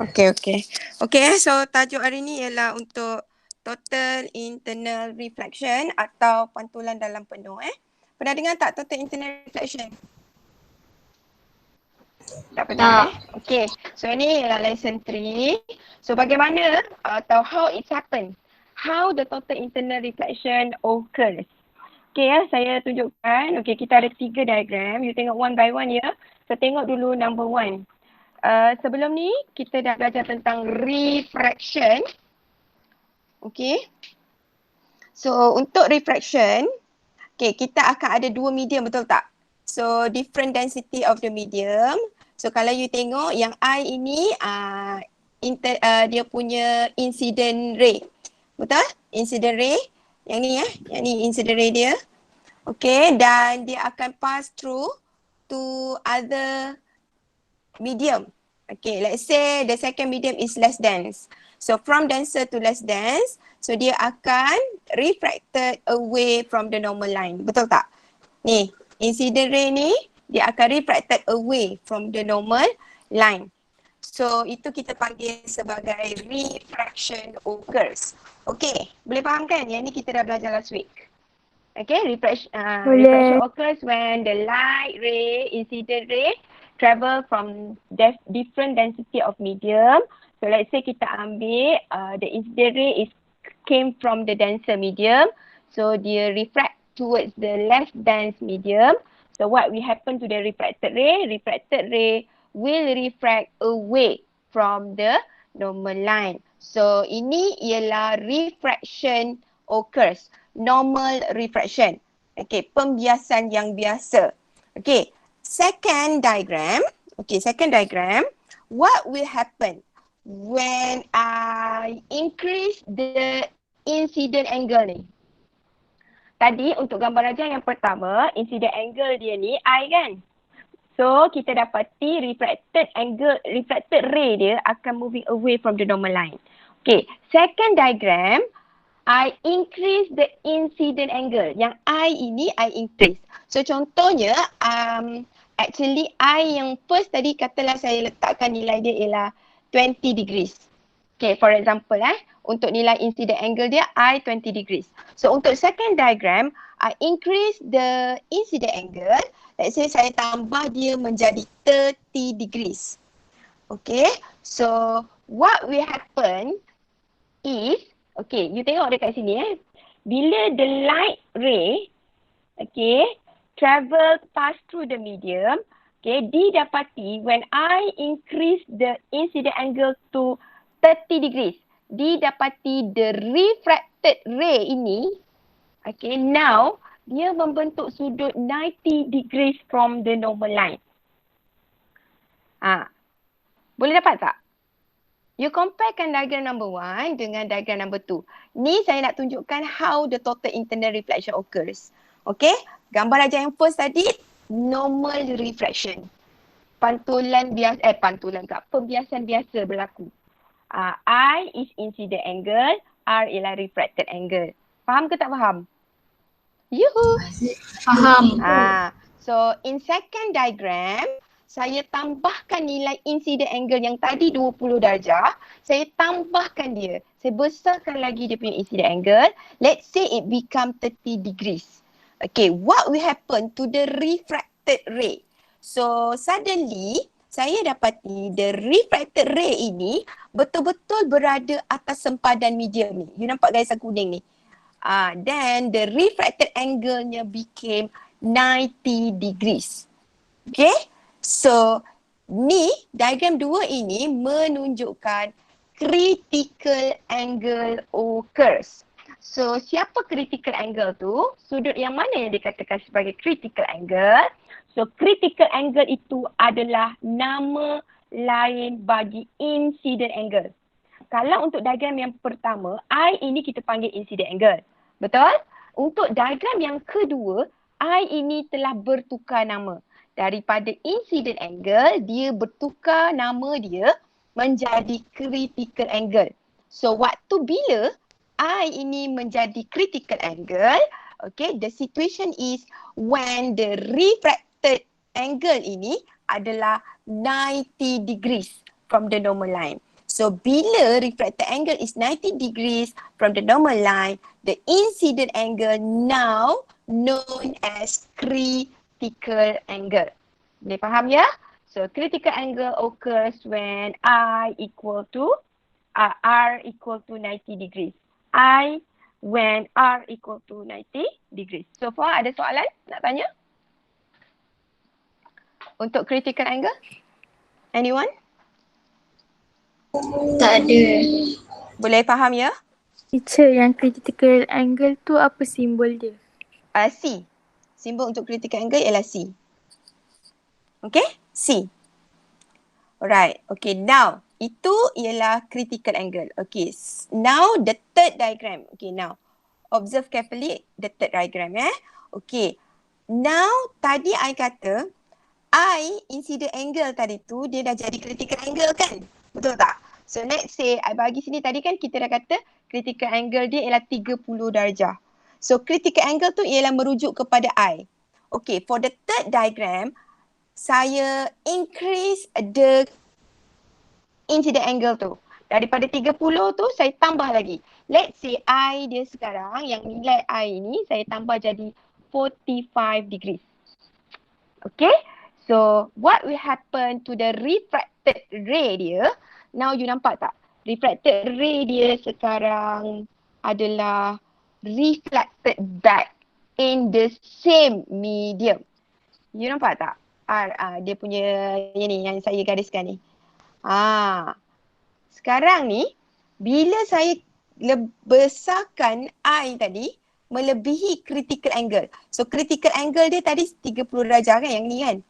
Okey, so tajuk hari ni ialah untuk total internal reflection atau pantulan dalam penuh. Pernah dengar tak total internal reflection? Tak pernah Okey, so ini ialah lesson 3. So bagaimana atau how it happen? How the total internal reflection occurs. Okey saya tunjukkan. Okey, kita ada 3 diagram. You tengok one by one ya. So tengok dulu number 1. Sebelum ni kita dah belajar tentang refraction. Okay. So untuk refraction, okay, kita akan ada 2 medium, betul tak? So different density of the medium. So kalau you tengok yang I ini dia punya incident ray. Betul? Incident ray. Yang ni yang ni incident ray dia. Okay, dan dia akan pass through to other medium. Okay, let's say the second medium is less dense. So from denser to less dense, so dia akan refracted away from the normal line. Betul tak? Ni, incident ray ni, dia akan refracted away from the normal line. So itu kita panggil sebagai refraction occurs. Okay, boleh faham kan? Yang ni kita dah belajar last week. Okay, refraction occurs when the light ray, incident ray, travel from different density of medium. So let's say kita ambil the incident ray came from the denser medium. So dia refract towards the less dense medium. So what will happen to the refracted ray? Refracted ray will refract away from the normal line. So ini ialah refraction occurs. Normal refraction. Okay, pembiasan yang biasa. Okay, second diagram. Okay, second diagram. What will happen when I increase the incident angle ni? Tadi untuk gambar aja yang pertama, incident angle dia ni I kan? So kita dapati refracted ray dia akan moving away from the normal line. Okay, second diagram, I increase the incident angle. Yang I ini I increase. So contohnya actually I yang first tadi katalah saya letakkan nilai dia ialah 20 degrees. Okay, for example untuk nilai incident angle dia I 20 degrees. So untuk second diagram, I increase the incident angle. Let's say saya tambah dia menjadi 30 degrees. Okay, so what will happen is, okay, you tengok dekat sini bila the light ray, okay, travel pass through the medium, okay, didapati when I increase the incident angle to 30 degrees, didapati the refracted ray ini, okay, now dia membentuk sudut 90 degrees from the normal line. Boleh dapat tak? You comparekan diagram number 1 dengan diagram number 2. Ni saya nak tunjukkan how the total internal reflection occurs. Okay, gambar aja yang first tadi, normal refraction. Pembiasan biasa berlaku. I is incident angle, R ialah refracted angle. Faham ke tak faham? Yuhu. Faham. So in second diagram, saya tambahkan nilai incident angle yang tadi 20 darjah, saya tambahkan dia. Saya besarkan lagi dia punya incident angle. Let's say it become 30 degrees. Okay, what will happen to the refracted ray? So suddenly, saya dapati the refracted ray ini betul-betul berada atas sempadan medium ni. You nampak garisan kuning ni? Then the refracted angle-nya became 90 degrees. Okay? So, ni diagram 2 ini menunjukkan critical angle occurs. So, siapa critical angle tu? Sudut yang mana yang dikatakan sebagai critical angle? So, critical angle itu adalah nama lain bagi incident angle. Kalau untuk diagram yang pertama, I ini kita panggil incident angle. Betul? Untuk diagram yang kedua, I ini telah bertukar nama. Daripada incident angle, dia bertukar nama dia menjadi critical angle. So waktu bila I ini menjadi critical angle, okay, the situation is when the refracted angle ini adalah 90 degrees from the normal line. So bila refracted angle is 90 degrees from the normal line, the incident angle now known as critical angle. Boleh faham ya? So critical angle occurs when R equal to 90 degrees. When R equal to 90 degrees. So far ada soalan nak tanya? Untuk critical angle? Anyone? Tak ada. Boleh faham ya? Teacher, yang critical angle tu apa simbol dia? C. Simbol untuk critical angle ialah C. Okay? C. Alright. Okay, now itu ialah critical angle. Okay, now the third diagram. Okay, now observe carefully the third diagram Okay, now tadi I kata incident angle tadi tu dia dah jadi critical angle kan? Betul tak? So let's say I bagi sini tadi kan kita dah kata critical angle dia ialah 30 darjah. So critical angle tu ialah merujuk kepada I. Okay, for the third diagram, saya increase the incident angle tu. Daripada 30 tu saya tambah lagi. Let's say I dia sekarang yang nilai I ni saya tambah jadi 45 degrees. Okay. So what will happen to the refracted ray dia? Now you nampak tak? Refracted ray dia sekarang adalah reflected back in the same medium. You nampak tak? Dia punya ni yang saya gariskan ni. Sekarang ni bila saya besarkan I tadi melebihi critical angle. So critical angle dia tadi 30 darjah kan yang ni kan?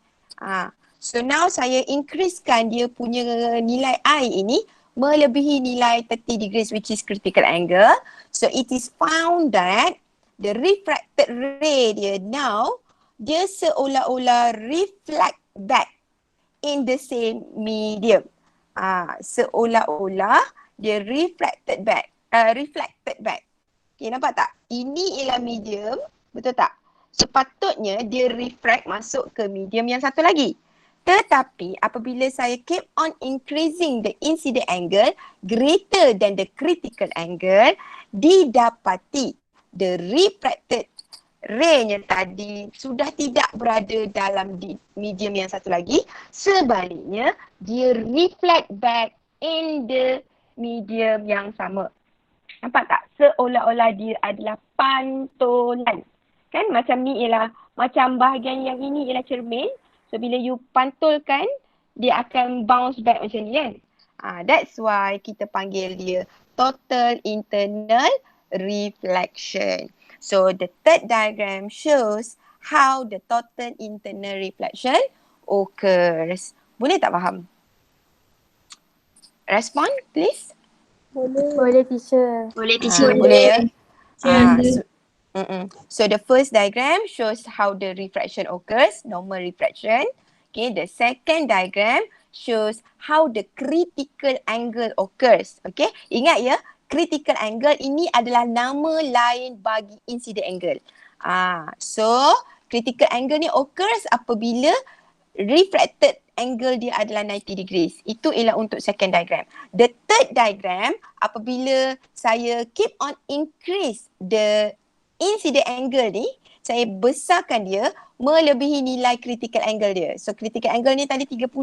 So now saya increasekan dia punya nilai I ini melebihi nilai 30 degrees which is critical angle. So it is found that the refracted ray dia now dia seolah-olah reflect back in the same medium. Seolah-olah dia reflected back. Okay, nampak tak? Ini ialah medium, betul tak? Sepatutnya dia refract masuk ke medium yang satu lagi. Tetapi apabila saya keep on increasing the incident angle greater than the critical angle, didapati the refracted ray-nya tadi sudah tidak berada dalam medium yang satu lagi. Sebaliknya, dia reflect back in the medium yang sama. Nampak tak? Seolah-olah dia adalah pantulan. Kan macam ni ialah, macam bahagian yang ini ialah cermin. So bila you pantulkan, dia akan bounce back macam ni kan. That's why kita panggil dia total internal reflection. So the third diagram shows how the total internal reflection occurs. Boleh tak faham? Respond please. Boleh teacher. Boleh teacher. Boleh ya? Boleh. So the first diagram shows how the refraction occurs, normal refraction. Okay, the second diagram shows how the critical angle occurs. Okay, ingat ya, critical angle ini adalah nama lain bagi incident angle. So critical angle ni occurs apabila refracted angle dia adalah 90 degrees. Itu ialah untuk second diagram. The third diagram, apabila saya keep on increase the incident angle ni, saya besarkan dia melebihi nilai critical angle dia. So critical angle ni tadi 30,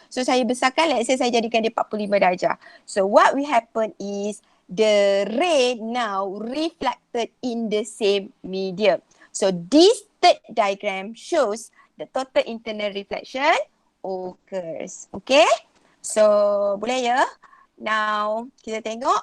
so saya besarkan, let's say saya jadikan dia 45 darjah. So what will happen is the ray now reflected in the same medium. So this third diagram shows the total internal reflection occurs. Okay? So boleh ya? Now kita tengok.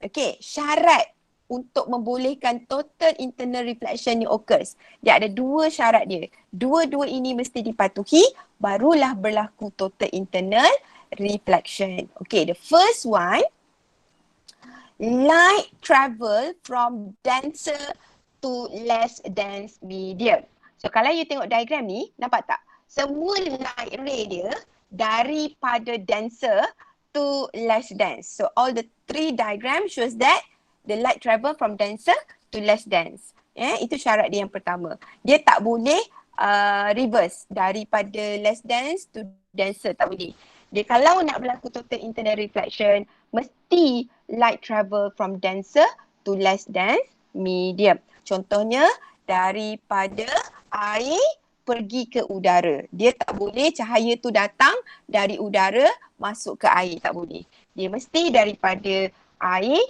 Okay, syarat untuk membolehkan total internal reflection ni occurs. Dia ada dua syarat dia. Dua-dua ini mesti dipatuhi, barulah berlaku total internal reflection. Okay, the first one, light travel from denser to less dense medium. So kalau you tengok diagram ni, nampak tak? Semua light ray dia daripada denser to less dense. So all the three diagram shows that the light travel from denser to less dense. Itu syarat dia yang pertama. Dia tak boleh reverse daripada less dense to denser, tak boleh. Dia kalau nak berlaku total internal reflection, mesti light travel from denser to less dense medium. Contohnya daripada air pergi ke udara. Dia tak boleh cahaya tu datang dari udara masuk ke air, tak boleh. Dia mesti daripada air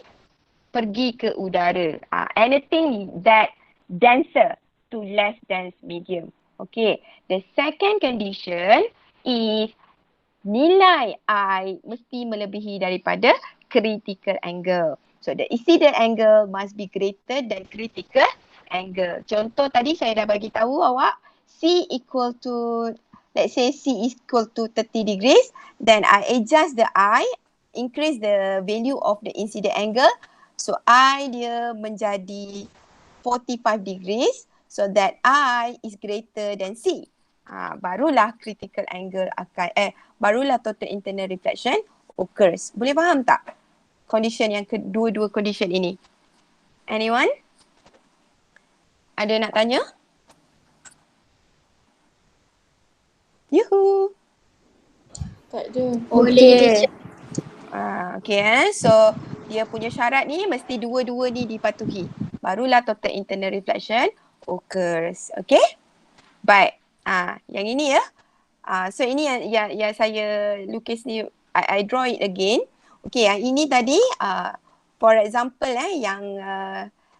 pergi ke udara. Anything that denser to less dense medium. Okay. The second condition is nilai I mesti melebihi daripada critical angle. So the incident angle must be greater than critical angle. Contoh tadi saya dah bagi tahu awak C equal to, let's say C equal to 30 degrees, then I adjust the I, increase the value of the incident angle. So I dia menjadi 45 degrees, so that I is greater than C. Barulah critical angle akan, barulah total internal reflection occurs. Boleh faham tak? Condition yang kedua-dua condition ini. Anyone? Ada nak tanya? Yuhu. Tak ada. Boleh. Okay, so dia punya syarat ni mesti dua-dua ni dipatuhi. Barulah total internal reflection occurs. Okay? Baik. Yang ini ya. So ini yang saya lukis ni, I draw it again. Okay, yang ini tadi, for example yang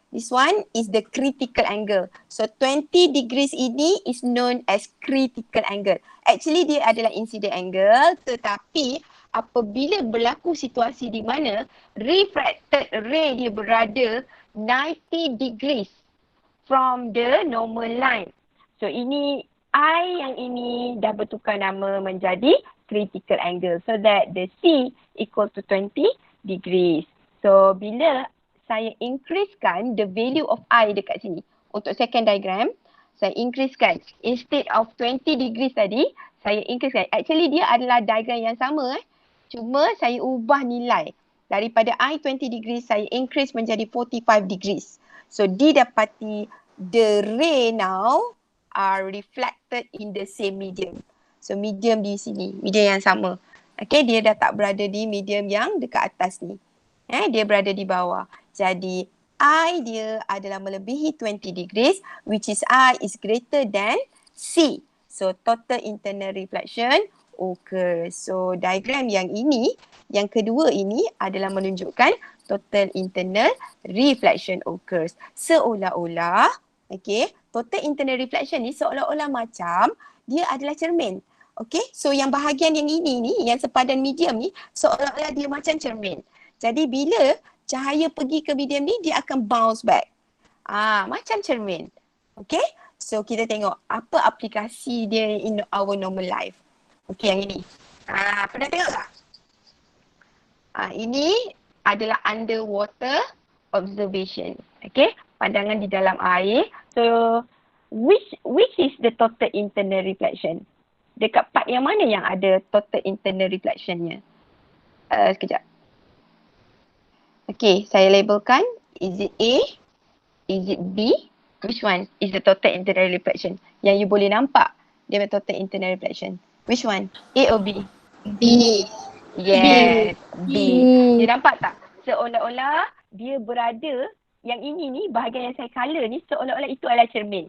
this one is the critical angle. So 20 degrees ini is known as critical angle. Actually dia adalah incident angle, tetapi apabila berlaku situasi di mana refracted ray dia berada 90 degrees from the normal line. So ini I yang ini dah bertukar nama menjadi critical angle, so that the C equal to 20 degrees. So bila saya increasekan the value of I dekat sini, untuk second diagram, saya increasekan. Instead of 20 degrees tadi, saya increasekan. Actually dia adalah diagram yang sama. Cuma saya ubah nilai. Daripada I 20 degrees, saya increase menjadi 45 degrees. So didapati the ray now are reflected in the same medium. So medium di sini, medium yang sama. Okay, dia dah tak berada di medium yang dekat atas ni. Dia berada di bawah. Jadi I dia adalah melebihi 20 degrees, which is I is greater than C. So total internal reflection occurs. So diagram yang ini, yang kedua ini adalah menunjukkan total internal reflection occurs. Seolah-olah, okay, total internal reflection ni seolah-olah macam dia adalah cermin. Okay, so yang bahagian yang ini ni, yang sepadan medium ni, seolah-olah dia macam cermin. Jadi bila cahaya pergi ke medium ni, dia akan bounce back. Macam cermin. Okay, so kita tengok apa aplikasi dia in our normal life. Okay, yang ini. Pernah tengok tak? Ini adalah underwater observation. Okay, pandangan di dalam air. So, which is the total internal reflection? Dekat part yang mana yang ada total internal reflectionnya? Sekejap. Okay, saya labelkan. Is it A? Is it B? Which one is the total internal reflection? Yang you boleh nampak dia punya total internal reflection. Which one? A or B? B. Yes, B. B. Dia nampak tak? Seolah-olah dia berada, yang ini ni, bahagian yang saya colour ni, seolah-olah itu adalah cermin.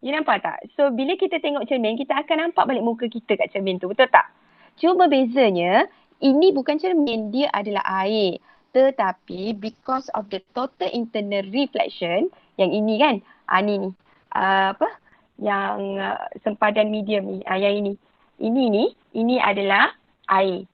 You nampak tak? So bila kita tengok cermin, kita akan nampak balik muka kita kat cermin tu. Betul tak? Cuma bezanya, ini bukan cermin, dia adalah air. Tetapi because of the total internal reflection, yang ini kan, ni yang sempadan medium ni, yang ini adalah air.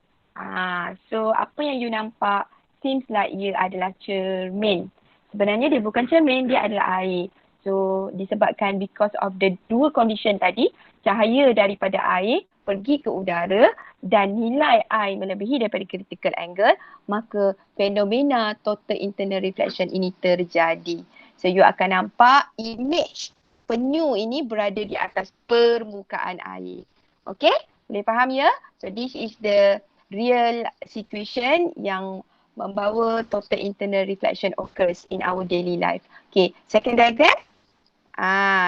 So apa yang you nampak seems like ia adalah cermin. Sebenarnya dia bukan cermin, dia adalah air. So disebabkan because of the dua condition tadi, cahaya daripada air pergi ke udara dan nilai I melebihi daripada critical angle, maka fenomena total internal reflection ini terjadi. So you akan nampak image penyu ini berada di atas permukaan air. Okay? Boleh faham ya? So this is the real situation yang membawa total internal reflection occurs in our daily life. Okay, second diagram.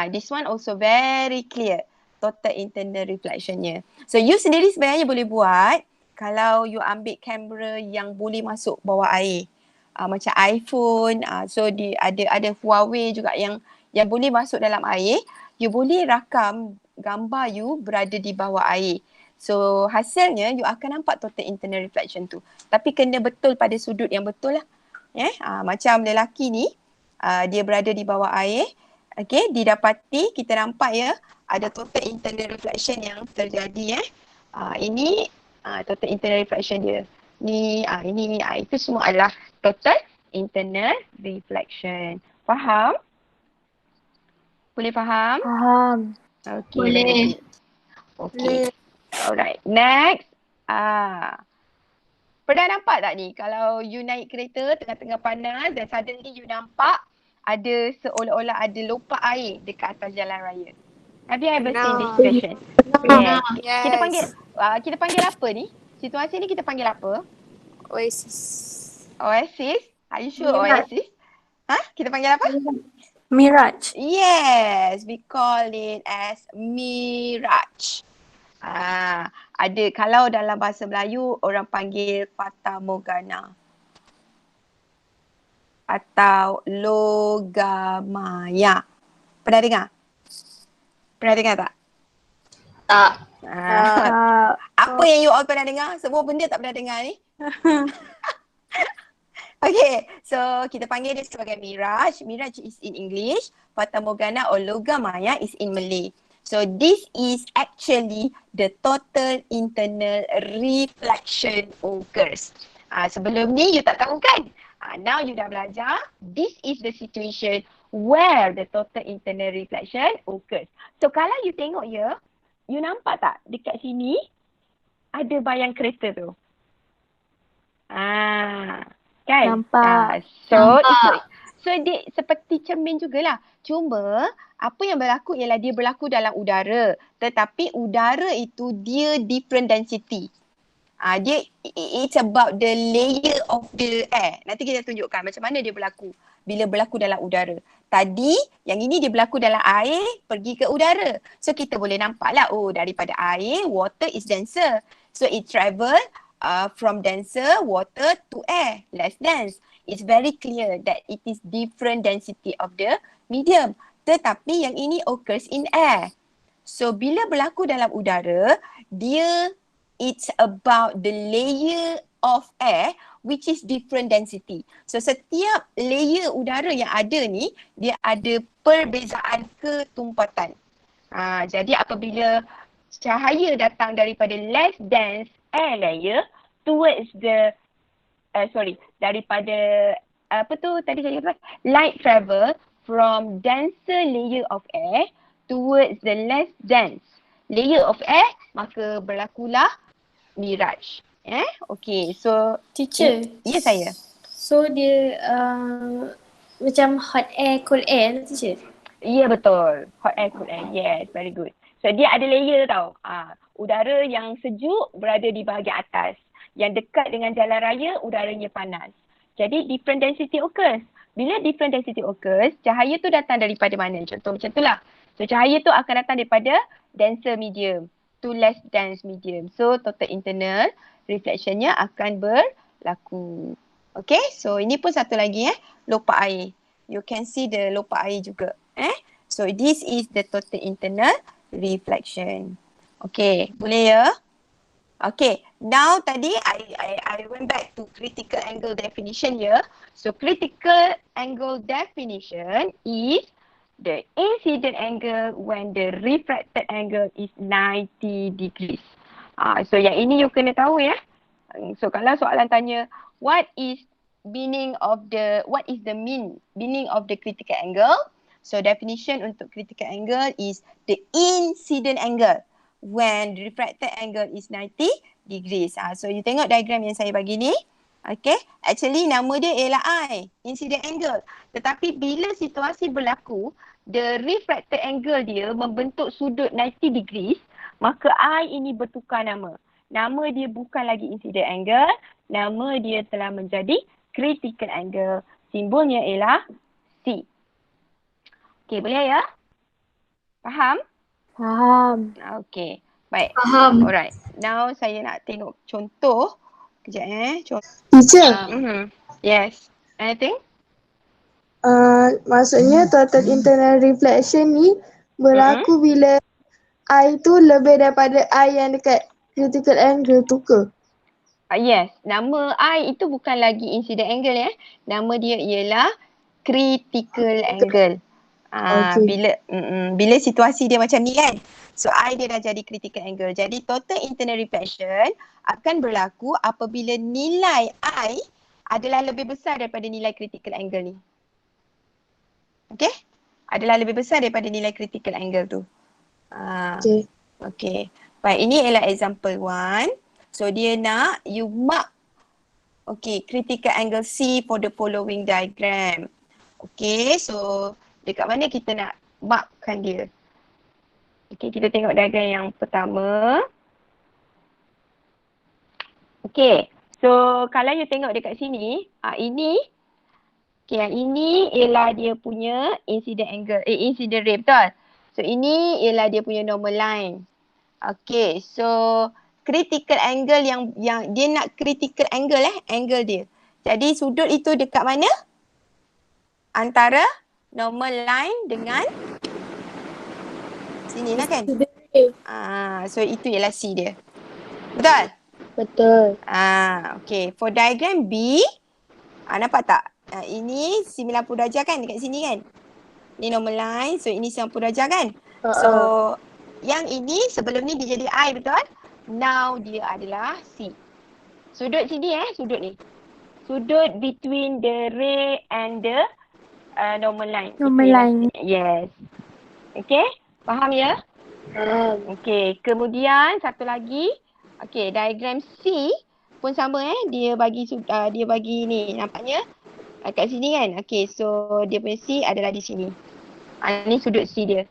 This one also very clear. total internal reflectionnya. So you sendiri sebenarnya boleh buat kalau you ambil kamera yang boleh masuk bawah air. Macam iPhone, so ada Huawei juga yang boleh masuk dalam air, you boleh rakam gambar you berada di bawah air. So hasilnya you akan nampak total internal reflection tu. Tapi kena betul pada sudut yang betul lah. Macam lelaki ni, dia berada di bawah air. Okay, didapati kita nampak ya ada total internal reflection yang terjadi. Ini total internal reflection dia. Ini itu semua adalah total internal reflection. Faham? Boleh faham? Faham. Okay. Boleh. Okay. Alright. Next. Pernah nampak tak ni kalau you naik kereta tengah-tengah panas dan suddenly you nampak ada seolah-olah ada lopak air dekat atas jalan raya. Have you ever seen this situation? Yes. Yes. Kita panggil apa ni? Situasi ni kita panggil apa? Oasis. Oasis? Are you sure Mirage. Oasis? Kita panggil apa? Mirage. Yes, we call it as mirage. Ada kalau dalam bahasa Melayu orang panggil fata morgana atau logamaya. Pernah dengar? Pernah dengar tak? Tak. Apa yang you all pernah dengar? Semua benda tak pernah dengar ni. Okay, so kita panggil dia sebagai mirage. Mirage is in English. Fata morgana or logamaya is in Malay. So this is actually the total internal reflection occurs. Sebelum ni you tak tahu kan? Now you dah belajar. This is the situation where the total internal reflection occurs. So kalau you tengok ya, you nampak tak dekat sini ada bayang kereta tu? Kan? Nampak. So dia seperti cermin jugalah. Cuma apa yang berlaku ialah dia berlaku dalam udara. Tetapi udara itu dia different density. It's about the layer of the air. Nanti kita tunjukkan macam mana dia berlaku bila berlaku dalam udara. Tadi yang ini dia berlaku dalam air pergi ke udara. So kita boleh nampaklah daripada air water is denser. So it travel from denser water to air, less dense. It's very clear that it is different density of the medium. Tetapi yang ini occurs in air. So bila berlaku dalam udara, it's about the layer of air which is different density. So setiap layer udara yang ada ni, dia ada perbezaan ketumpatan. Jadi apabila cahaya datang daripada less dense air layer towards the daripada light travel from denser layer of air towards the less dense layer of air, maka berlakulah mirage. Okay, so Teacher. Ya saya. So dia macam hot air, cold air teacher? Ya betul. Hot air, cold air. Yes, very good. So dia ada layer tau. Udara yang sejuk berada di bahagian atas. Yang dekat dengan jalan raya, udaranya panas. Jadi different density occurs. Bila different density occurs, cahaya tu datang daripada mana? Contoh macam tu lah. So cahaya tu akan datang daripada denser medium to less dense medium. So total internal reflectionnya akan berlaku. Okay, so ini pun satu lagi lopak air. You can see the lopak air juga. So this is the total internal reflection. Okay, boleh ya? Okay, now tadi I went back to critical angle definition here. So critical angle definition is the incident angle when the refracted angle is 90 degrees. So yang ini you kena tahu ya. So kalau soalan tanya what is the meaning of the critical angle? So definition untuk critical angle is the incident angle when the refracted angle is 90 degrees. So you tengok diagram yang saya bagi ni. Okay, actually nama dia ialah I, incident angle. Tetapi bila situasi berlaku, the refracted angle dia membentuk sudut 90 degrees, maka I ini bertukar nama. Nama dia bukan lagi incident angle, nama dia telah menjadi critical angle. Simbolnya ialah C. Okay, boleh ya? Faham? Faham. Okay. Baik. Faham. Alright. Now saya nak tengok contoh. Kejap Contoh. Teacher, Yes. Anything? maksudnya total internal reflection ni berlaku bila I tu lebih daripada I yang dekat critical angle tu ke? Yes. Nama I itu bukan lagi incident angle ya. Nama dia ialah critical angle. Okay. Bila situasi dia macam ni kan. So I dia dah jadi critical angle. Jadi total internal reflection akan berlaku apabila nilai I adalah lebih besar daripada nilai critical angle ni. Okay? Adalah lebih besar daripada nilai critical angle tu. Okay. Okay. Baik, ini ialah example 1. So dia nak you mark critical angle C for the following diagram. Okay, so dekat mana kita nak markkan dia? Okay, kita tengok diagram yang pertama. Okay, so kalau you tengok dekat sini, yang ini ialah dia punya incident angle, incident ray, betul? So ini ialah dia punya normal line. Okay, so critical angle yang dia nak critical angle angle dia. Jadi sudut itu dekat mana? Antara normal line dengan sini lah kan? So itu ialah C dia. Betul? Betul. Okay. For diagram B, nampak tak? Ini 90 darjah kan dekat sini kan? Ini normal line. So ini 90 darjah kan? So yang ini sebelum ni dia jadi I, betul? Now dia adalah C. Sudut sini sudut ni. Sudut between the ray and the normal line. Normal line. Yes. Okay? Faham ya? Faham. Okay. Kemudian satu lagi. Okay, diagram C pun sama dia bagi ni nampaknya kat sini kan. Okay, so dia punya C adalah di sini. Ni sudut C dia.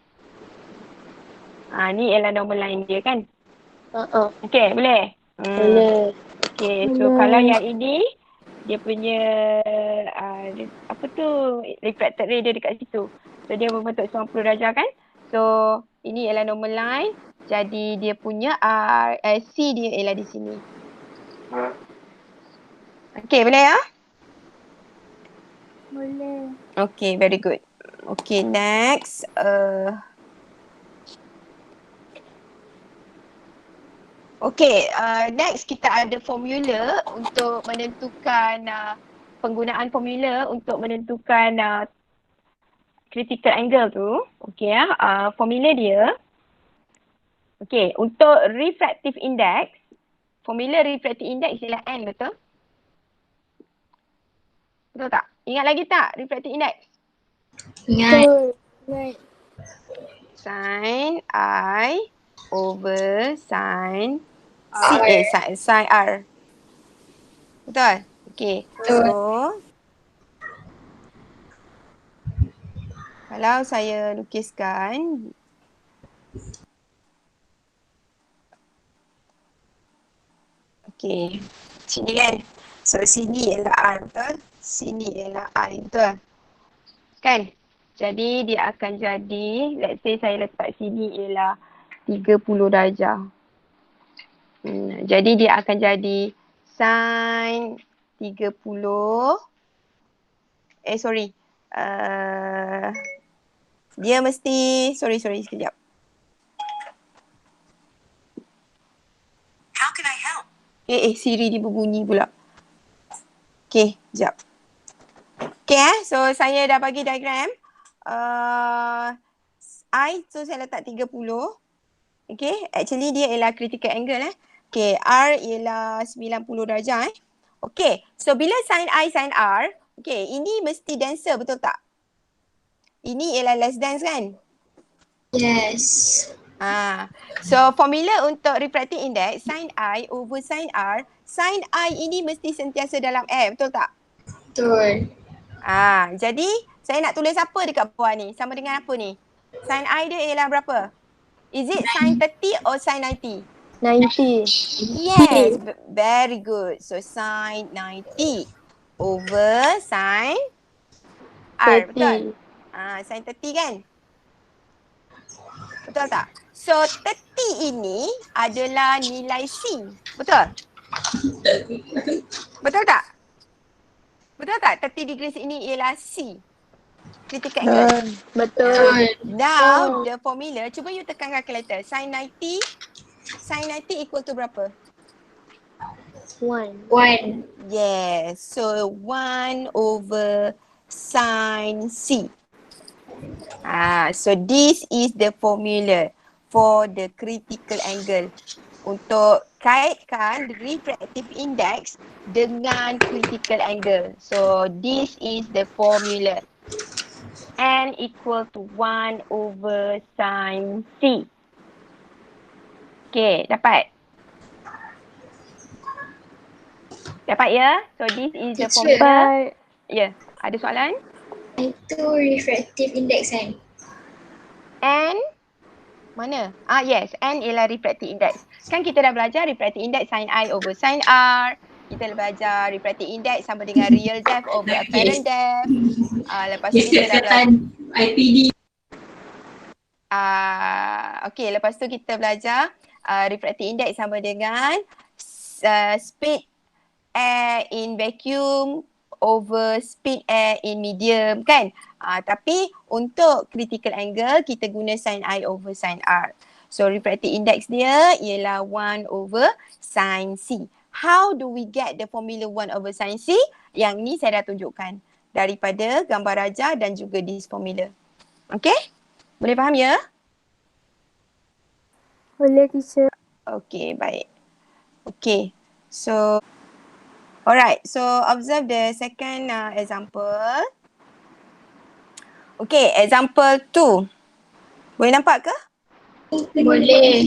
Ni ialah normal line dia kan. Okay, boleh? Boleh. Okay, so kalau yang ini dia punya refracted ray dia dekat situ. So dia membentuk 90 darjah kan. So ini ialah normal line. Jadi dia punya C dia ialah di sini. Okay, boleh ya? Boleh. Okay, very good. Okay, next. Next kita ada formula untuk menentukan penggunaan formula untuk menentukan critical angle tu. Okay, formula dia. Okay, untuk refractive index, formula refractive index ialah N, betul? Betul tak? Ingat lagi tak refractive index? Ingat. Sin I over sin sin R. Betul? Okay. So, kalau saya lukiskan okay. Sini kan? So, sini ialah R, betul? Sini ialah I, betul? Kan? Jadi, dia akan jadi, let's say saya letak sini ialah 30 darjah. Jadi, dia akan jadi sin 30. Dia mesti, sorry, sekejap. How can I help? Siri dia berbunyi pula. Okay, sekejap. Okay, so saya dah bagi diagram. I, so saya letak 30. Okay, actually dia ialah critical angle Okay, R ialah 90 darjah Okay, so bila sin I, sin R, okay, ini mesti denser, betul tak? Ini ialah less dense kan? Yes. So formula untuk refractive index sin I over sin R, sin I ini mesti sentiasa dalam F, betul tak? Betul. Jadi saya nak tulis apa dekat bawah ni? Sama dengan apa ni? Sin I dia ialah berapa? Is it sin 30 or sin 90? 90. Yes, very good. So sin 90 over sin R, betul? Sin 30 kan? Betul tak? So 30 ini adalah nilai C. Betul? Betul tak? Betul tak? 30 degrees ini ialah C. Critical angle. Betul. Now the formula, cuba you tekan calculator. Sin 90 equal to berapa? 1. Yes. So 1 over sin C. So this is the formula for the critical angle. Untuk kaitkan refractive index dengan critical angle. So this is the formula. N equal to 1 over sin C. Okay, dapat? Dapat ya? So this is the formula. Dapat. Ya, ada soalan? Itu refractive index kan? N mana? Yes, N ialah refractive index. Kan kita dah belajar refractive index sin I over sin R. Kita dah belajar refractive index sama dengan real depth over apparent depth. Lepas tu kita dah belajar IPD. okay, lepas tu kita belajar refractive index sama dengan speed air in vacuum over speed air in medium kan. Tapi untuk critical angle kita guna sin I over sin R. So refractive index dia ialah 1 over sin C. How do we get the formula 1 over sin C? Yang ni saya dah tunjukkan daripada gambar rajah dan juga this formula. Okay? Boleh faham ya? Boleh teacher. Okay, baik. Okay, so alright, so observe the second example. Okay, example 2. Boleh nampak ke? Boleh.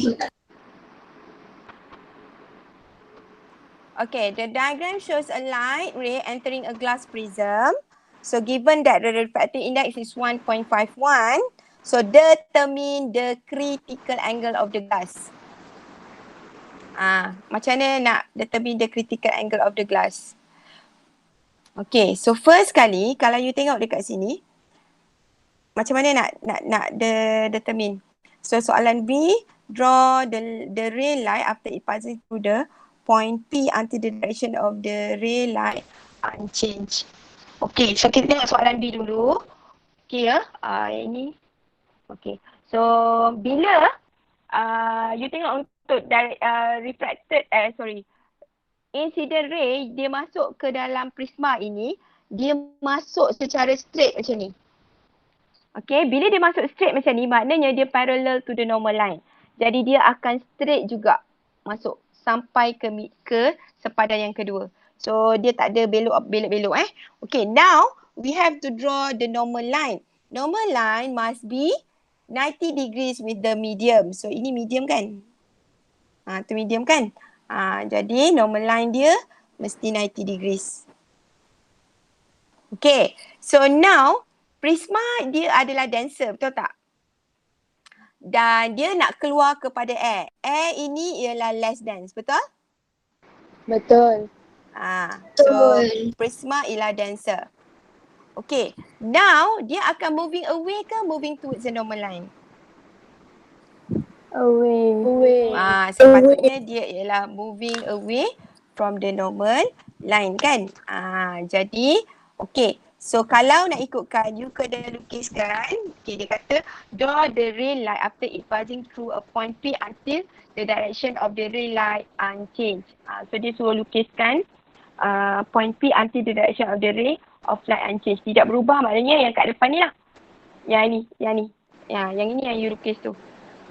Okay, the diagram shows a light ray entering a glass prism. So given that the refractive index is 1.51, so determine the critical angle of the glass. Macam mana nak determine the critical angle of the glass? Okay, so first kali kalau you tengok dekat sini, macam mana nak determine? So soalan B, draw the ray light after it passing through the point P until the direction of the ray light unchanged. Okay, so kita tengok soalan B dulu. Okay ya, ini. Okay, so bila you tengok untuk incident ray dia masuk ke dalam prisma ini, dia masuk secara straight macam ni. Okay, bila dia masuk straight macam ni, maknanya dia parallel to the normal line. Jadi dia akan straight juga masuk sampai ke sepadan yang kedua. So dia tak ada belok-belok. Okay, now we have to draw the normal line. Normal line must be 90 degrees with the medium. So ini medium kan? Tu medium kan? Jadi normal line dia mesti 90 degrees. Okay, so now prisma dia adalah denser, betul tak? Dan dia nak keluar kepada air. Air ini ialah less dense, betul? Betul. So prisma ialah denser. Okay, now dia akan moving away ke moving towards the normal line? Away. Sepatutnya dia ialah moving away from the normal line kan? Jadi, okay. So kalau nak ikutkan, you kena lukiskan. Okay, dia kata draw the ray light after it passing through a point P until the direction of the ray light unchanged. So dia suruh lukiskan point P until the direction of the ray of light unchanged. Tidak berubah, maknanya yang kat depan ni lah. Yang ini. Yang ini yang you lukis tu.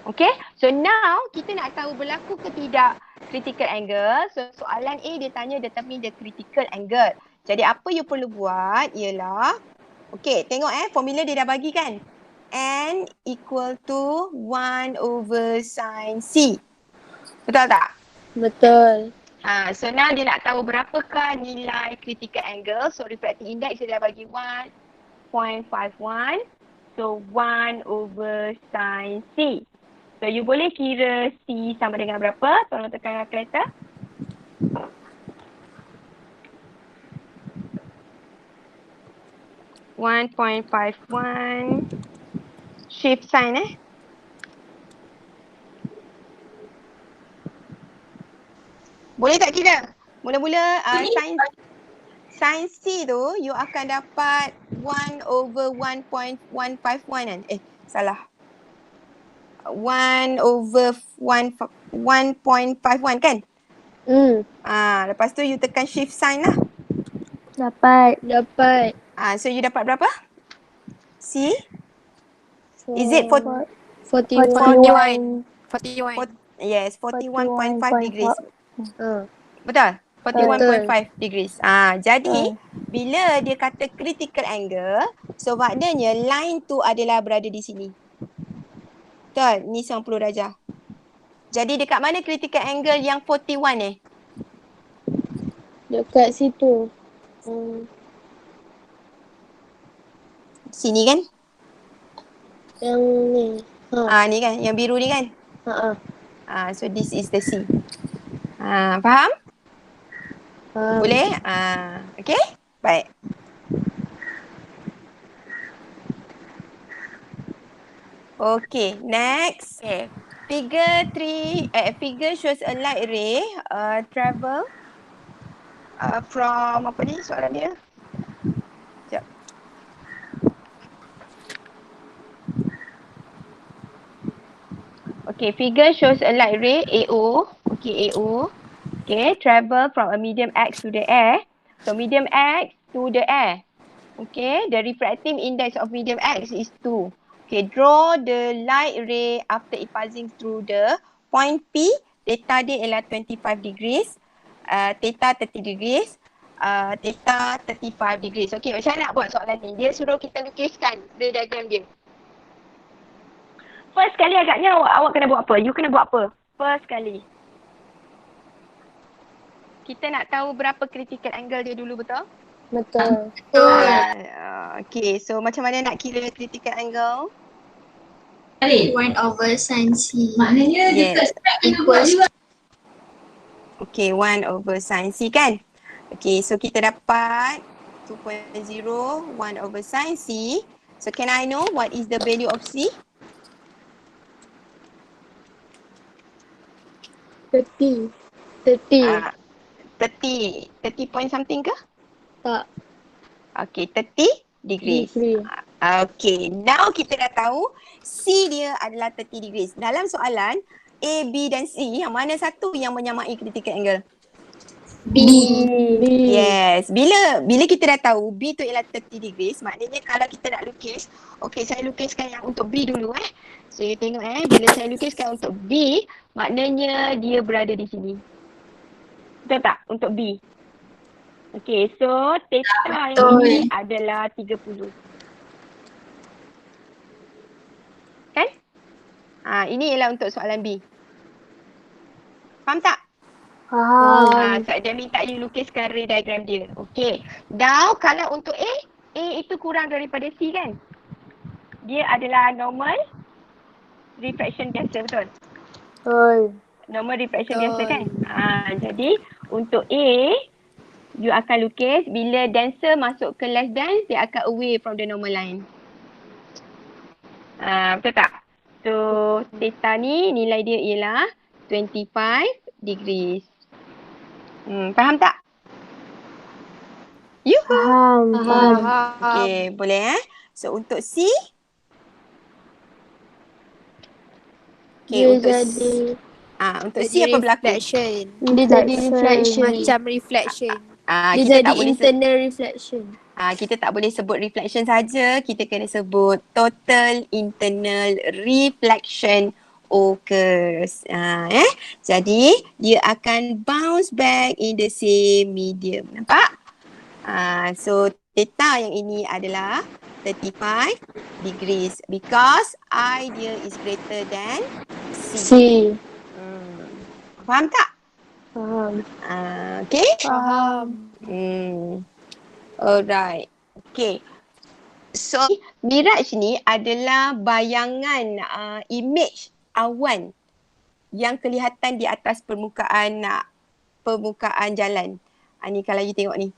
Okay, so now kita nak tahu berlaku ke tidak critical angle. So soalan A dia tanya determine the critical angle. Jadi apa you perlu buat ialah, okay, tengok formula dia dah bagi kan? N equal to 1 over sin C. Betul tak? Betul. So now dia nak tahu berapakah nilai critical angle. So refractive index dia dah bagi 1.51. So 1 over sin C. So you boleh kira C sama dengan berapa? Tolong tekan kalkulator. (1.51) shift sign Boleh tak kira? Mula-mula sains C tu you akan dapat 1/1.151 kan? Salah. 1/1.51 kan? Lepas tu you tekan shift sign lah. Dapat. So you dapat berapa? C? Is it 41. Yes, 41.5 degrees. 41.5. Betul? 41.5 degrees. Jadi bila dia kata critical angle, so maknanya line tu adalah berada di sini. Betul? Ni 90 darjah. Jadi dekat mana critical angle yang 41 ni? Dekat situ. Sini kan? Yang ni. Ni kan? Yang biru ni kan? So this is the C. Faham? Boleh? Okay? Baik. Okay, next. Okay. Figure shows a light ray travel From apa ni soalan dia? Sekejap. Okay, figure shows a light ray AO. Okay, AO. Okay, travel from a medium X to the air. So medium X to the air. Okay, the refractive index of medium X is 2. Okay, draw the light ray after it passing through the point P. Theta dia ialah 25 degrees. Theta 30 degrees. Theta 35 degrees. Okay, macam mana nak buat soalan ni? Dia suruh kita lukiskan ray diagram dia. First kali agaknya awak kena buat apa? You kena buat apa? First kali. Kita nak tahu berapa critical angle dia dulu, betul? Betul. Okay, so macam mana nak kira critical angle? 1/sin C. Maknanya Yes. Equals Okay, 1/sin C kan? Okay, so kita dapat 2.0, 1/sin C. So can I know what is the value of C? 30 point something ke? Tak. Okay, 30 degrees. Okay, now kita dah tahu C dia adalah 30 degrees. Dalam soalan A, B dan C, yang mana satu yang menyamai critical angle? B. Yes. Bila kita dah tahu B tu ialah 30 degrees, maknanya kalau kita nak lukis, okay, saya lukiskan yang untuk B dulu So you tengok bila saya lukiskan untuk B, maknanya dia berada di sini. Betul tak? Untuk B. Okay, so theta ini adalah 30. Kan? Ini ialah untuk soalan B. Faham tak? Faham. Dia minta you lukiskan ray diagram dia. Okay. Now kalau untuk A itu kurang daripada C kan? Dia adalah normal refraction biasa, betul? Normal refraction biasa kan? Jadi untuk A, you akan lukis bila denser masuk ke less dense, dia akan away from the normal line. Betul tak? So theta ni nilai dia ialah 25 degrees. Faham tak? Faham. Okay, boleh So untuk C. Okay, Dia untuk jadi untuk C apa berlaku? Dia jadi reflection. Macam reflection. Dia Kita jadi tak boleh internal reflection. kita tak boleh sebut reflection saja, kita kena sebut total internal reflection occurs. Jadi dia akan bounce back in the same medium. Nampak? So theta yang ini adalah 35 degrees because I dia is greater than C. Faham tak? Faham. Okay? Faham. Alright. Okay. So miraj ni adalah bayangan image awan yang kelihatan di atas permukaan jalan. Ni kalau you tengok ni.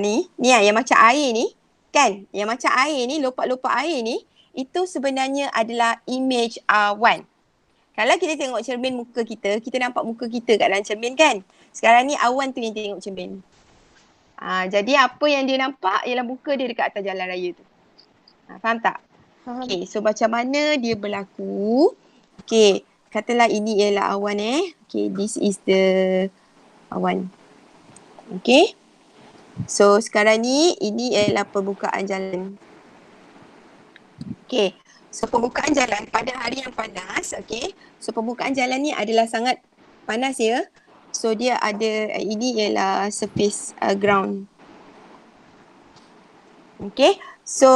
Ni yang macam air ni kan? Yang macam air ni, lopak-lopak air ni, itu sebenarnya adalah image awan. Kalau kita tengok cermin muka kita, kita nampak muka kita kat dalam cermin kan? Sekarang ni awan tu yang tengok cermin. Jadi apa yang dia nampak ialah muka dia dekat atas jalan raya tu. Faham tak? Faham. Okay, so macam mana dia berlaku? Okay, katalah ini ialah awan Okay, this is the awan. Okay. So sekarang ni ini ialah permukaan jalan. Okay. So permukaan jalan pada hari yang panas, okay. So permukaan jalan ni adalah sangat panas ya. So dia ada, ini ialah surface ground. Okay. So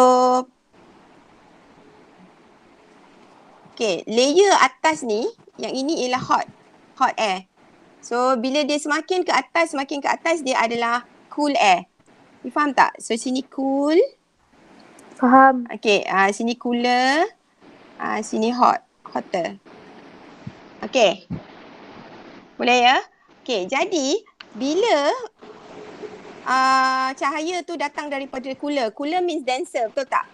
okay, layer atas ni, yang ini ialah hot air. So bila dia semakin ke atas dia adalah cool air. You faham tak? So sini cool. Faham. Okay, sini cooler. Sini hotter. Okay. Boleh ya? Okay, jadi bila cahaya tu datang daripada cooler. Cooler means denser, betul tak?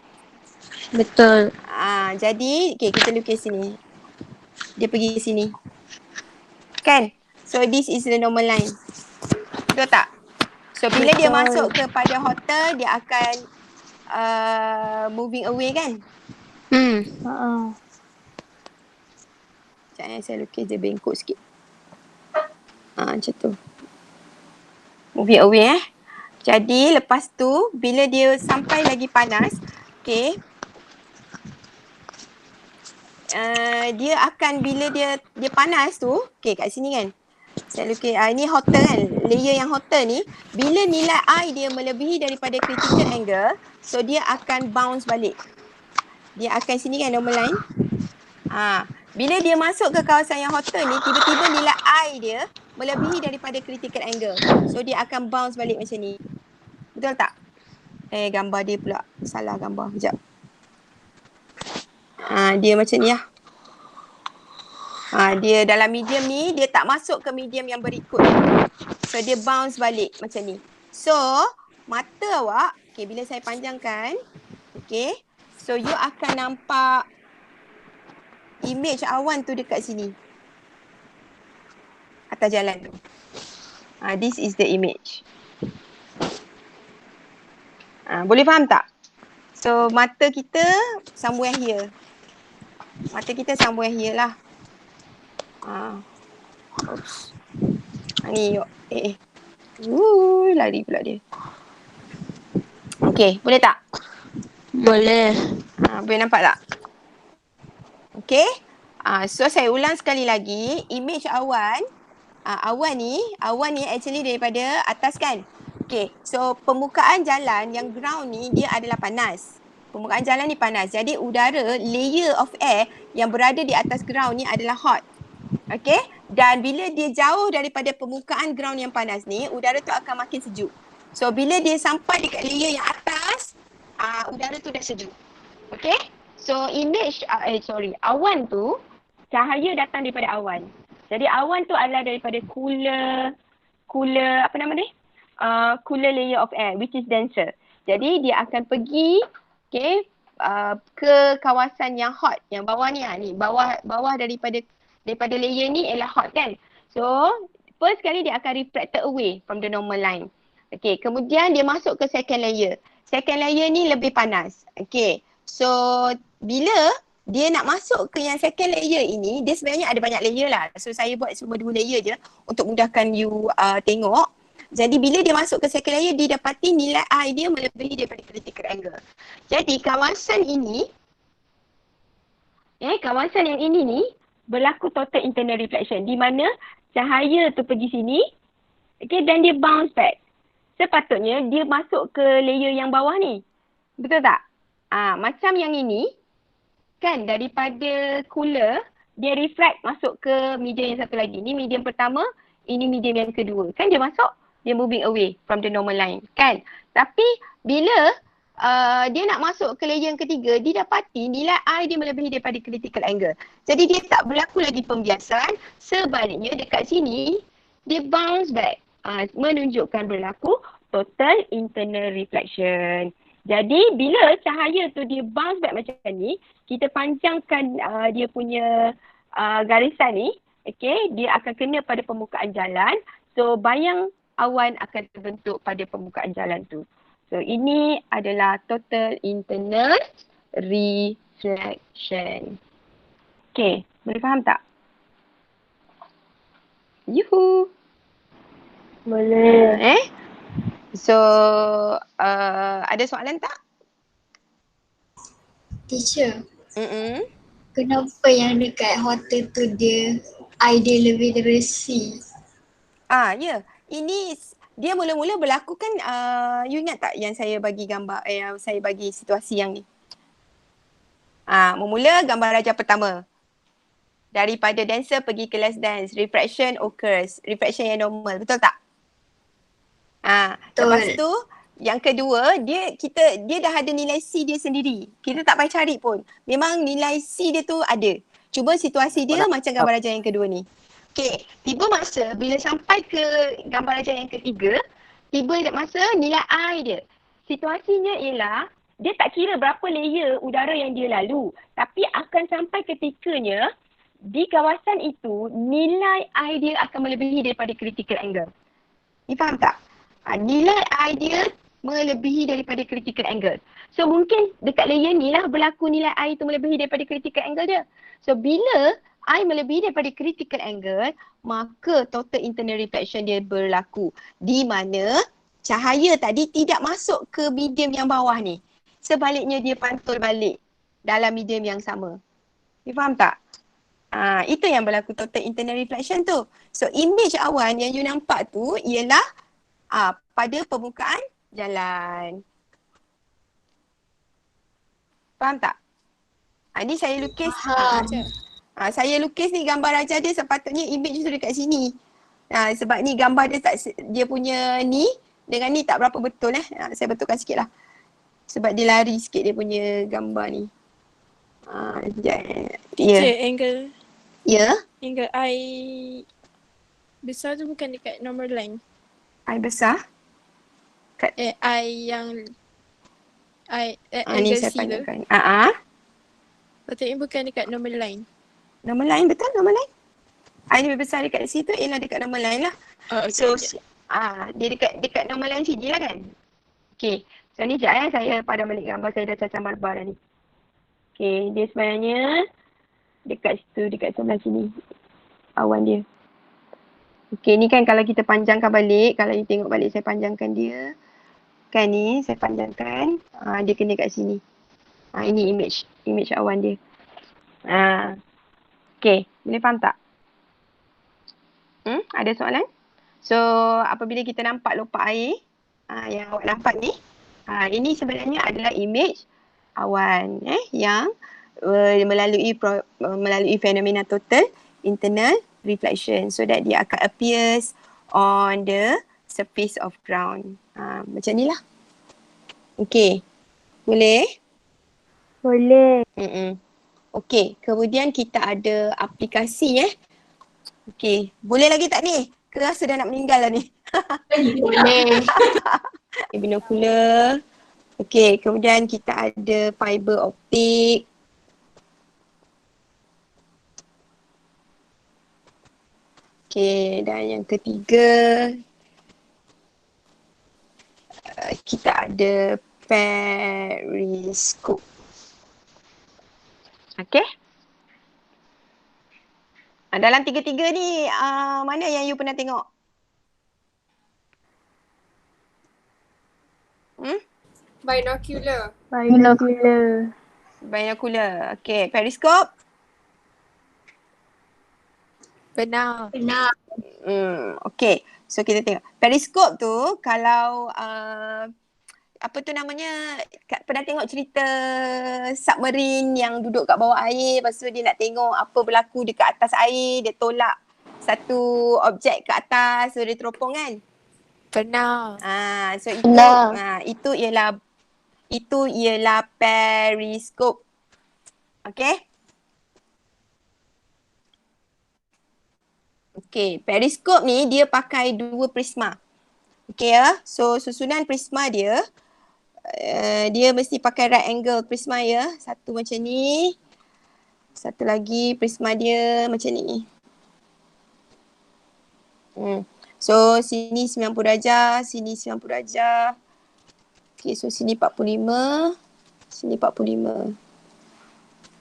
Betul. Jadi, okay, kita lukis sini. Dia pergi ke sini. Kan? So this is the normal line. Betul tak? So bila dia masuk kepada hotter, dia akan moving away kan? Sekejap saya lukis dia bengkok sikit. Macam tu. Moving away Jadi lepas tu bila dia sampai lagi panas, okay. Dia akan bila dia panas tu, okay kat sini kan. Saya lukis ini hotter kan. Layer yang hotter ni, bila nilai I dia melebihi daripada critical angle, so dia akan bounce balik. Dia akan sini kan normal line. Bila dia masuk ke kawasan yang hotter ni, tiba-tiba nilai I dia melebihi daripada critical angle. So dia akan bounce balik macam ni. Betul tak? Gambar dia pula. Salah gambar. Sekejap. Dia macam ni lah. Dia dalam medium ni, dia tak masuk ke medium yang berikut. So dia bounce balik macam ni. So mata awak, okay, bila saya panjangkan, okay, so you akan nampak image awan tu dekat sini. Atas jalan tu. This is the image. Boleh faham tak? So mata kita somewhere here. Mata kita somewhere here lah. Oops. Ni yuk. Lari pula dia. Okay, boleh tak? Boleh. Boleh nampak tak? Okay. So saya ulang sekali lagi. Image awan. Awan ni actually daripada atas kan? Okay. So permukaan jalan yang ground ni dia adalah panas. Permukaan jalan ni panas. Jadi udara, layer of air yang berada di atas ground ni adalah hot. Okay. Dan bila dia jauh daripada permukaan ground yang panas ni, udara tu akan makin sejuk. So bila dia sampai dekat layer yang atas, udara tu dah sejuk. Okay. So image, awan tu, cahaya datang daripada awan. Jadi awan tu adalah daripada cooler layer of air which is denser. Jadi dia akan pergi ke kawasan yang hot, yang bawah ni bawah daripada layer ni ialah hot kan. So first kali dia akan reflected away from the normal line. Okay, kemudian dia masuk ke second layer. Second layer ni lebih panas. Okay, so bila dia nak masuk ke yang second layer ini, dia sebenarnya ada banyak layer lah. So saya buat cuma 2 layer je untuk mudahkan you tengok. Jadi bila dia masuk ke second layer, dia dapati nilai I dia melebihi daripada critical angle. Jadi kawasan ini, kawasan yang ini ni berlaku total internal reflection, di mana cahaya tu pergi sini, okay, dan dia bounce back. Sepatutnya dia masuk ke layer yang bawah ni. Betul tak? Macam yang ini, kan daripada cooler, dia reflect masuk ke medium yang satu lagi. Ni medium pertama, ini medium yang kedua. Kan dia masuk, dia moving away from the normal line. Kan? Tapi bila dia nak masuk ke layer yang ketiga, dia dapati nilai I dia melebihi daripada critical angle. Jadi dia tak berlaku lagi pembiasan. Sebaliknya dekat sini, dia bounce back. Menunjukkan berlaku total internal reflection. Jadi bila cahaya tu dia bounce back macam ni, kita panjangkan dia punya garisan ni, okay, dia akan kena pada permukaan jalan. So bayang awan akan terbentuk pada permukaan jalan tu. So ini adalah total internal reflection. Okay, boleh faham tak? Yuhu. Boleh. So ada soalan tak? Teacher, Mm-mm. kenapa yang dekat hotel tu dia idea lebih dari C? Ya. Ini dia mula-mula berlaku kan, you ingat tak yang saya bagi gambar, yang saya bagi situasi yang ni? Memula gambar rajah pertama. Daripada dancer pergi kelas dance, refraction occurs. Refraction yang normal, betul tak? Lepas tu yang kedua, dia dah ada nilai C dia sendiri. Kita tak payah cari pun. Memang nilai C dia tu ada. Cuma situasi dia macam gambar rajah yang kedua ni. Okay, tiba masa bila sampai ke gambar rajah yang ketiga, tiba masa nilai I dia. Situasinya ialah dia tak kira berapa layer udara yang dia lalu. Tapi akan sampai ketikanya di kawasan itu nilai I dia akan melebihi daripada critical angle. Ni faham tak? Nilai I dia melebihi daripada critical angle. So mungkin dekat layer ni lah berlaku nilai I itu melebihi daripada critical angle dia. So bila I melebihi daripada critical angle, maka total internal reflection dia berlaku. Di mana cahaya tadi tidak masuk ke medium yang bawah ni. Sebaliknya dia pantul balik dalam medium yang sama. You faham tak? Itu yang berlaku total internal reflection tu. So image awan yang you nampak tu ialah pada permukaan jalan. Faham tak? Ni saya lukis. Saya lukis ni gambar rajah dia, sepatutnya image tu dekat sini. Sebab ni gambar dia dia punya ni dengan ni tak berapa betul saya betulkan sikit lah. Sebab dia lari sikit dia punya gambar ni. Teacher, angle angle I besar tu bukan dekat normal line. I besar. I yang Ni angle saya C tu. panjangkan. Patutnya bukan dekat normal line. Normal line, betul normal line. I ni lebih besar dekat situ, ialah dekat normal line lah. So dia dekat normal line sini lah kan. Okay, so ni sekejap saya padam balik gambar, saya dah cacah marbar dah ni. Okay, dia sebenarnya dekat situ, dekat sebelah sini awan dia. Okay, ni kan kalau kita panjangkan balik, kalau you tengok balik saya panjangkan dia. Kan ni saya panjangkan, dia kena kat sini. Ini image awan dia. Okay, boleh faham tak? Ada soalan? So, apabila kita nampak lopak air, yang awak nampak ni, ini sebenarnya adalah image awan yang melalui fenomena total internal reflection, so that dia akan appears on the surface of ground. Macam ni lah. Okay, boleh? Boleh. Okay, kemudian kita ada aplikasi Okay, boleh lagi tak ni? Ke rasa dah nak meninggal lah ni? Boleh. Binokular. Okay, kemudian kita ada fiber optik. Okay, dan yang ketiga kita ada periskop. Okay. Dalam tiga-tiga ni mana yang you pernah tengok? Binocular. Binocular. Okay, periskop. Benar. Okay, so kita tengok. Periskop tu kalau apa tu namanya, pernah tengok cerita submarine yang duduk kat bawah air, lepas tu dia nak tengok apa berlaku dekat atas air, dia tolak satu objek ke atas, so dia teropong kan? Benar. So itu ialah periskop. Okay? Okay, periskop ni dia pakai dua prisma. Okay so susunan prisma dia, dia mesti pakai right angle prisma Satu macam ni. Satu lagi prisma dia macam ni. So sini 90 darjah, sini 90 darjah. Okay, so sini 45, sini 45.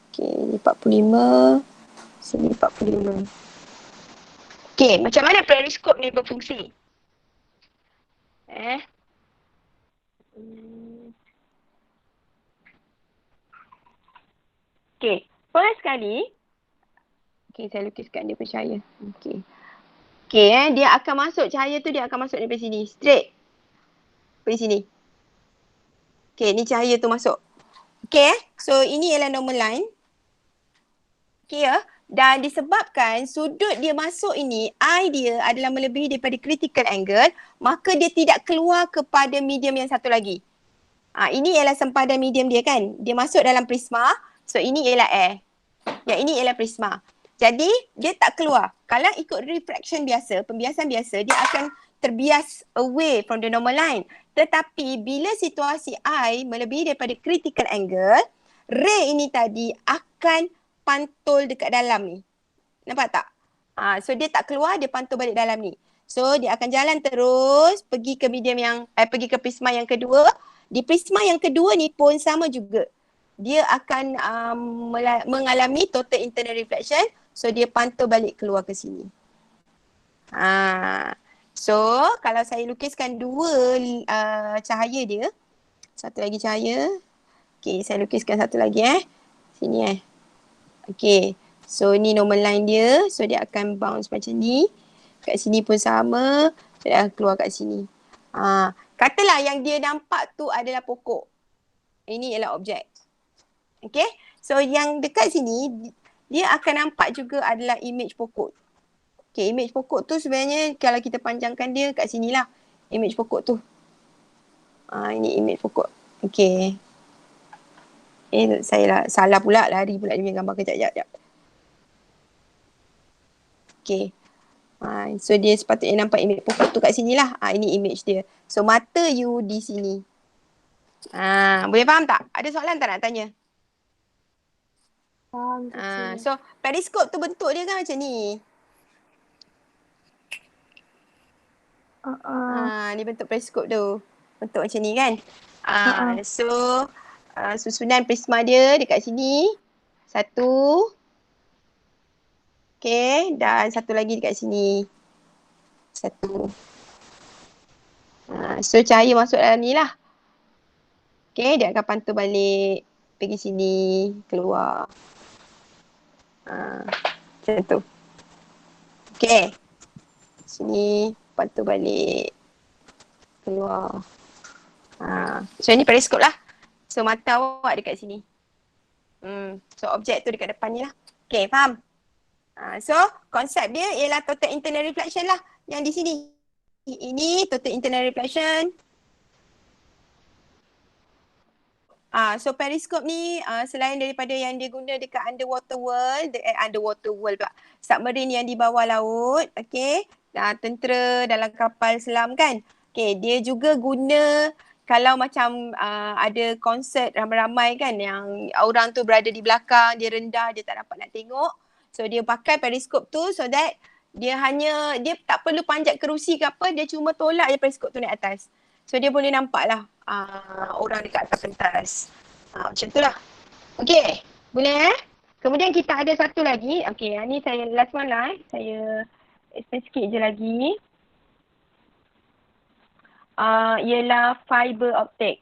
Okay, ni 45, sini 45. Okay, macam mana periskop ni berfungsi? Okay, first kali, okay, saya lukiskan dia percaya. Okay. Okay, dia akan masuk, cahaya tu dia akan masuk daripada sini, straight. Dari sini. Okay, ni cahaya tu masuk. Okay, so ini ialah normal line. Okay ya, dan disebabkan sudut dia masuk ini, I dia adalah melebihi daripada critical angle, maka dia tidak keluar kepada medium yang satu lagi. Ini ialah sempadan medium dia kan. Dia masuk dalam prisma. So ini ialah air. Yang ini ialah prisma. Jadi dia tak keluar. Kalau ikut refraction biasa, pembiasan biasa, dia akan terbias away from the normal line. Tetapi bila situasi I melebihi daripada critical angle, ray ini tadi akan pantul dekat dalam ni. Nampak tak? So dia tak keluar, dia pantul balik dalam ni. So dia akan jalan terus pergi ke medium yang pergi ke prisma yang kedua. Di prisma yang kedua ni pun sama juga. Dia akan mengalami total internal reflection. So dia pantul balik keluar ke sini. So kalau saya lukiskan dua cahaya dia. Satu lagi cahaya. Okay, saya lukiskan satu lagi Sini Okay. So ni normal line dia. So dia akan bounce macam ni. Kat sini pun sama. So dia akan keluar kat sini. Katalah yang dia nampak tu adalah pokok. Ini ialah objek. Okay. So yang dekat sini, dia akan nampak juga adalah image pokok. Okay, image pokok tu sebenarnya kalau kita panjangkan dia kat sini lah. Image pokok tu. Ini image pokok. Okay. Saya salah pula, lari pula dia punya gambar. Kejap. Okay. So dia sepatutnya nampak image pokok tu kat sini lah. Ini image dia. So mata you di sini. Boleh faham tak? Ada soalan tak nak tanya? Faham. So periskop tu bentuk dia kan macam ni. Ni bentuk periskop tu. Bentuk macam ni kan. So susunan prisma dia dekat sini. Satu. Okay, dan satu lagi dekat sini. Satu. So cahaya masuk dalam ni lah. Okay, dia akan pantul balik. Pergi sini, keluar. Macam tu. Okay. Sini, pantul balik. Keluar. So ni periskop lah. So mata awak dekat sini. So objek tu dekat depan ni lah. Okay, faham? So konsep dia ialah total internal reflection lah. Yang di sini. Ini total internal reflection. So periskop ni selain daripada yang dia guna dekat underwater world, submarine yang di bawah laut, okay, tentera dalam kapal selam kan. Okay, dia juga guna kalau macam ada konsert ramai-ramai kan yang orang tu berada di belakang, dia rendah, dia tak dapat nak tengok. So dia pakai periskop tu so that dia tak perlu panjat kerusi ke apa, dia cuma tolak je periskop tu naik atas. So dia boleh nampak lah orang dekat atas pentas. Macam tu lah. Okay, boleh Kemudian kita ada satu lagi. Okay, ni saya last one lah Saya explain sikit je lagi. Ialah fiber optic.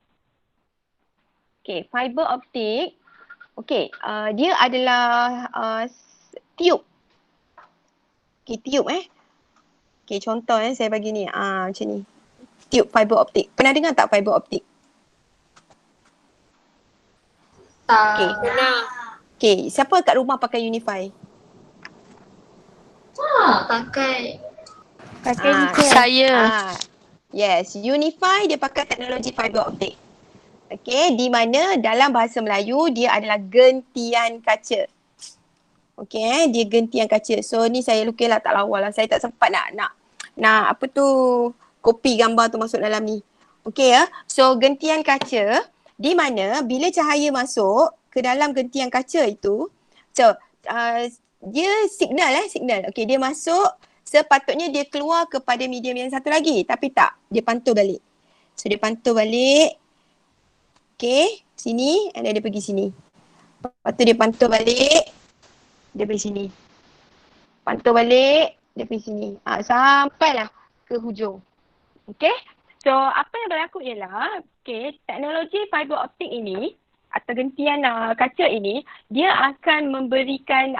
Okay, fiber optic. Okay, dia adalah tube. Okay, tube Okay, contoh saya bagi ni. Macam ni. Tube fiber optic. Pernah dengar tak fiber optic? Okay. Okay, siapa kat rumah pakai Unify? Pakai. Saya. Yes, Unify dia pakai teknologi fiber optic. Okay, di mana dalam bahasa Melayu dia adalah gentian kaca. Okay, dia gentian kaca. So ni saya lukis lah tak lawa lah. Saya tak sempat nak apa tu, kopi gambar tu masuk dalam ni. Okay so gentian kaca di mana bila cahaya masuk ke dalam gentian kaca itu, so dia signal. Okay, dia masuk Sepatutnya dia keluar kepada medium yang satu lagi. Tapi tak. Dia pantul balik. So dia pantul balik. Okay. Sini. And then dia pergi sini. Lepas tu dia pantul balik. Dia pergi sini. Pantul balik. Dia pergi sini. Sampailah ke hujung. Okay. So apa yang berlaku ialah, okay, teknologi fiber optik ini atau gentian kaca ini, dia akan memberikan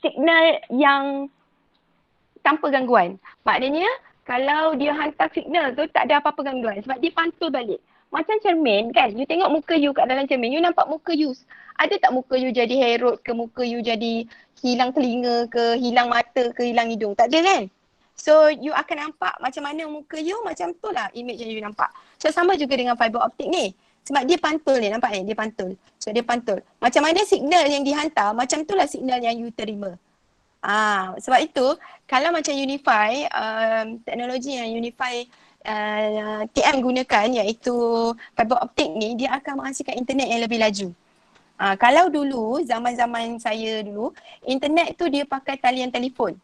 signal yang tanpa gangguan. Maknanya kalau dia hantar signal tu tak ada apa-apa gangguan sebab dia pantul balik. Macam cermin kan, you tengok muka you kat dalam cermin, you nampak muka you. Ada tak muka you jadi herot ke, muka you jadi hilang telinga ke, hilang mata ke, hilang hidung? Tak ada kan? So you akan nampak macam mana muka you, macam tu lah image yang you nampak. So sama juga dengan fiber optik ni. Sebab dia pantul ni, nampak ni? Dia pantul. So dia pantul. Macam mana signal yang dihantar, macam tu lah signal yang you terima. Sebab itu kalau macam Unify, teknologi yang Unify TM gunakan iaitu fiber optik ni, dia akan menghasilkan internet yang lebih laju. Kalau dulu, zaman-zaman saya dulu, internet tu dia pakai talian telefon.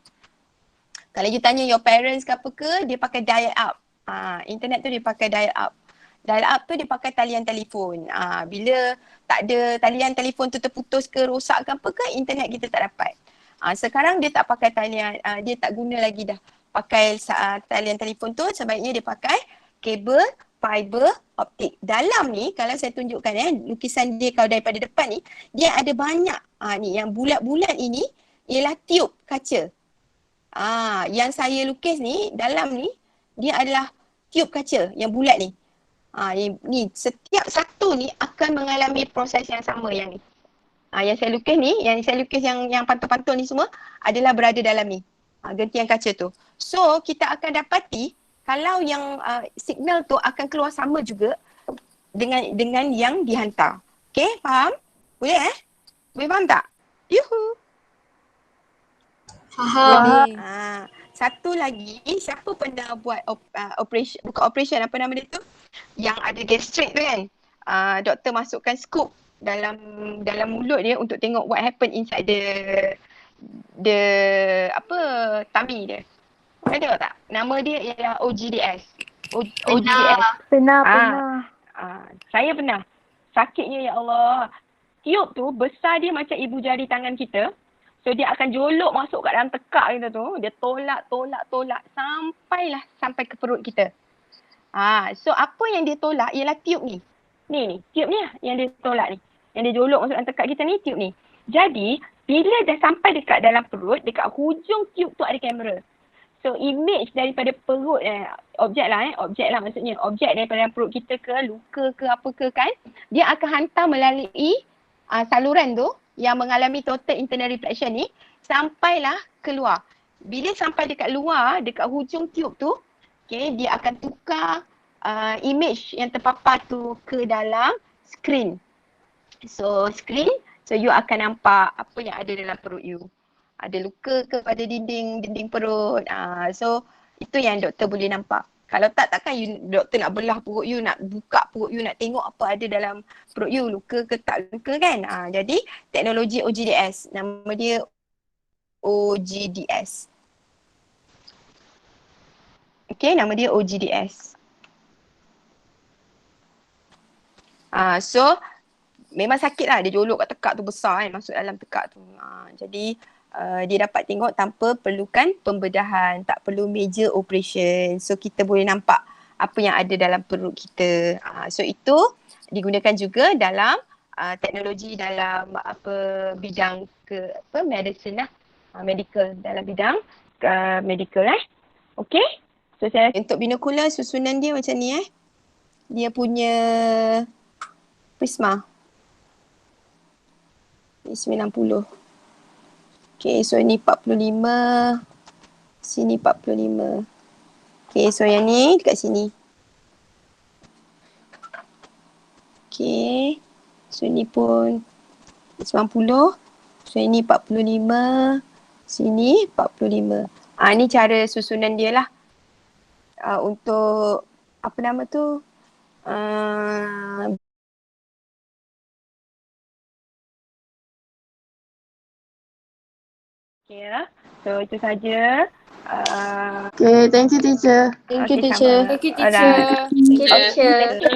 Kalau you tanya your parents ke apa ke, dia pakai dial up. Internet tu dia pakai dial up. Dial up tu dia pakai talian telefon. Bila tak ada talian telefon tu terputus ke, rosak ke apa ke, internet kita tak dapat. Sekarang dia tak pakai talian, dia tak guna lagi dah pakai talian telefon tu, sebaiknya dia pakai kabel fiber optik. Dalam ni kalau saya tunjukkan lukisan dia kalau daripada depan ni, dia ada banyak ni yang bulat-bulat ini ialah tiub kaca. Yang saya lukis ni, dalam ni dia adalah tiub kaca yang bulat ni. Ni setiap satu ni akan mengalami proses yang sama yang ni. Yang saya lukis ni, yang pantul-pantul ni semua adalah berada dalam ni. Gentian kaca tu. So kita akan dapati kalau yang signal tu akan keluar sama juga dengan yang dihantar. Okay, faham? Boleh Boleh faham tak? Yuhu. Faham. Satu lagi, siapa pernah buat operation, bukan operation, apa nama dia tu? Yang ada gastrik tu kan? Doktor masukkan scoop dalam mulut dia untuk tengok what happen inside the tummy dia. Ada tak? Nama dia ialah OGDS. OGDS. Pernah. Saya pernah. Sakitnya ya Allah. Tiub tu besar dia macam ibu jari tangan kita. So dia akan jolok masuk kat dalam tekak kita tu. Dia tolak sampai ke perut kita. So apa yang dia tolak ialah tiub ni. Ni tiub ni yang dia tolak ni. Yang dia jolok masuk dalam tekak kita ni, tiub ni. Jadi bila dah sampai dekat dalam perut, dekat hujung tiub tu ada kamera. So image daripada perut objek lah maksudnya. Objek daripada perut kita ke, luka ke apa ke kan, dia akan hantar melalui saluran tu yang mengalami total internal reflection ni sampailah keluar. Bila sampai dekat luar, dekat hujung tiub tu, okay, dia akan tukar image yang terpapar tu ke dalam screen. So you akan nampak apa yang ada dalam perut you. Ada luka ke pada dinding perut. So itu yang doktor boleh nampak. Kalau takkan doktor nak belah perut you, nak buka perut you, nak tengok apa ada dalam perut you, luka ke tak luka kan. Jadi teknologi OGDS, nama dia OGDS. Okay, nama dia OGDS. So memang sakit lah, dia jolok kat tekak tu besar kan, masuk dalam tekak tu. Jadi dia dapat tengok tanpa perlukan pembedahan, tak perlu major operation. So kita boleh nampak apa yang ada dalam perut kita. So itu digunakan juga dalam teknologi dalam bidang medicine lah. Medical, dalam bidang medical Okay. So saya untuk binokular susunan dia macam ni Dia punya prisma. Ini 90. Okay, so ni 45. Sini 45. Okay, so yang ni dekat sini. Okay. So ni pun 90. So ini 45. Sini 45. Ni cara susunan dia lah. Untuk apa nama tu? Okay, So itu saja. Okay, thank you teacher. Thank you, Okay, teacher. sama. Thank you, Alright. teacher. Thank you, teacher.